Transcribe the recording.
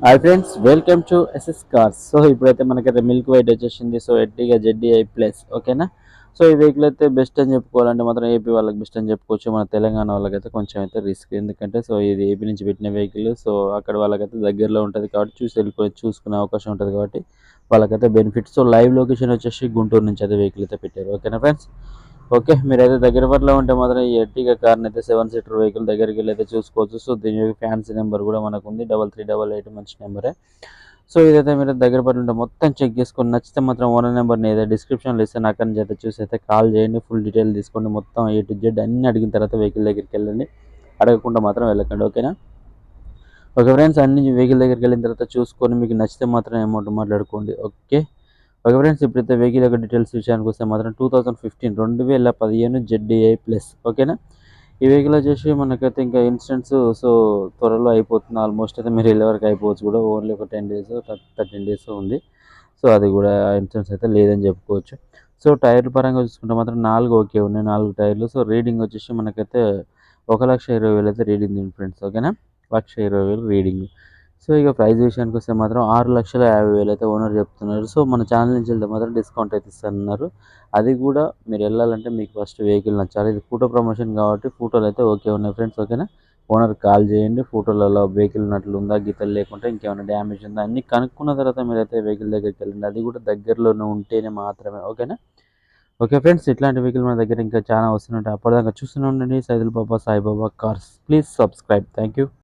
Hi friends, welcome to SS cars. So ఇప్పుడైతే మనకైతే milk white వచ్చేసింది. సో ఎర్టిగా జెడ్డీఐ ప్లస్, ఓకేనా. So ఈ వెహికల్ అయితే బెస్ట్ అని చెప్పుకోవాలంటే మాత్రం ఏపీ వాళ్ళకి బెస్ట్ అని చెప్పుకోవచ్చు. మన తెలంగాణ వాళ్ళకైతే కొంచెం అయితే రిస్క్, ఎందుకంటే సో ఇది ఏపీ నుంచి పెట్టిన వెహికల్. సో అక్కడ వాళ్ళకైతే దగ్గరలో ఉంటుంది కాబట్టి చూసుకునే అవకాశం ఉంటుంది కాబట్టి వాళ్ళకైతే బెనిఫిట్. సో లైవ్ లొకేషన్ వచ్చేసి గుంటూరు నుంచి అయితే వెహికల్ అయితే పెట్టారు, ఓకేనా ఫ్రెండ్స్. ఓకే, మీరైతే దగ్గర పట్ల ఉంటే మాత్రం ఈ ఎర్టిగా కార్ని అయితే 7 సీటర్ వెహికల్ దగ్గరికి వెళ్ళి అయితే చూసుకోవచ్చు. సో దీని యొక్క ఫ్యాన్సీ నెంబర్ కూడా మనకు ఉంది, 3388, మంచి నెంబరే. సో ఇదైతే మీరు దగ్గర పట్ల ఉంటే మొత్తం చెక్ చేసుకొని నచ్చితే మాత్రం ఓనర్ నెంబర్ని ఏదైతే డిస్క్రిప్షన్లో ఇస్తే అక్కడి నుంచి అయితే చూసి అయితే కాల్ చేయండి. ఫుల్ డీటెయిల్ తీసుకోండి, మొత్తం A to Z అన్ని అడిగిన తర్వాత వెహికల్ దగ్గరికి వెళ్ళండి, అడగకుండా మాత్రం వెళ్ళకండి, ఓకేనా. ఓకే ఫ్రెండ్స్, అన్ని వెహికల్ దగ్గరికి వెళ్ళిన తర్వాత చూసుకొని మీకు నచ్చితే మాత్రం అమౌంట్ మాట్లాడుకోండి, ఓకే. ఓకే ఫ్రెండ్స్, ఇప్పుడైతే వెహికల్ యొక్క డీటెయిల్స్ విషయానికి వస్తే మాత్రం 2015 జెడ్డీఐ ప్లస్, ఓకేనా. ఈ వెహికల్ వచ్చేసి మనకైతే ఇంకా ఇన్సూరెన్స్ సో త్వరలో అయిపోతుంది. ఆల్మోస్ట్ అయితే మీరు వెళ్ళే వరకు అయిపోవచ్చు కూడా, ఓన్లీ ఒక 10 days 13 days ఉంది. సో అది కూడా ఇన్సూరెన్స్ అయితే లేదని చెప్పుకోవచ్చు. సో టైర్ల పరంగా చూసుకుంటే మాత్రం 4 ఓకే ఉన్నాయి, 4 టైర్లు. సో రీడింగ్ వచ్చేసి మనకైతే 1,20,000 అయితే రీడింగ్ ఉంది ఫ్రెండ్స్, ఓకేనా. 1,20,000 రీడింగ్. సో ఇక ప్రైస్ విషయానికి వస్తే మాత్రం 6,50,000 అయితే ఓనర్ చెప్తున్నారు. సో మన ఛానల్ నుంచి వెళ్తే మాత్రం డిస్కౌంట్ అయితే ఇస్తున్నారు. అది కూడా మీరు వెళ్ళాలంటే మీకు ఫస్ట్ వెహికల్ నచ్చాలి. ఇది ఫోటో ప్రమోషన్ కాబట్టి ఫోటోలు అయితే ఓకే ఉన్నాయి ఫ్రెండ్స్, ఓకేనా. ఓనర్ కాల్ చేయండి, ఫోటోలలో వెహికల్ ఉన్నట్లు ఉందా, గీతలు లేకుంటే ఇంకేమైనా డ్యామేజ్ ఉందా అన్ని కనుక్కున్న తర్వాత మీరైతే వెహికల్ దగ్గరికి వెళ్ళండి. అది కూడా దగ్గరలోనే ఉంటేనే మాత్రమే, ఓకేనా. ఓకే ఫ్రెండ్స్, ఇట్లాంటి వెహికల్ మన దగ్గర ఇంకా చాలా వస్తుంటాయి. అప్పటిదాకా చూస్తూనే ఉండండి Saidul Baba Saibaba cars. Please subscribe. Thank you.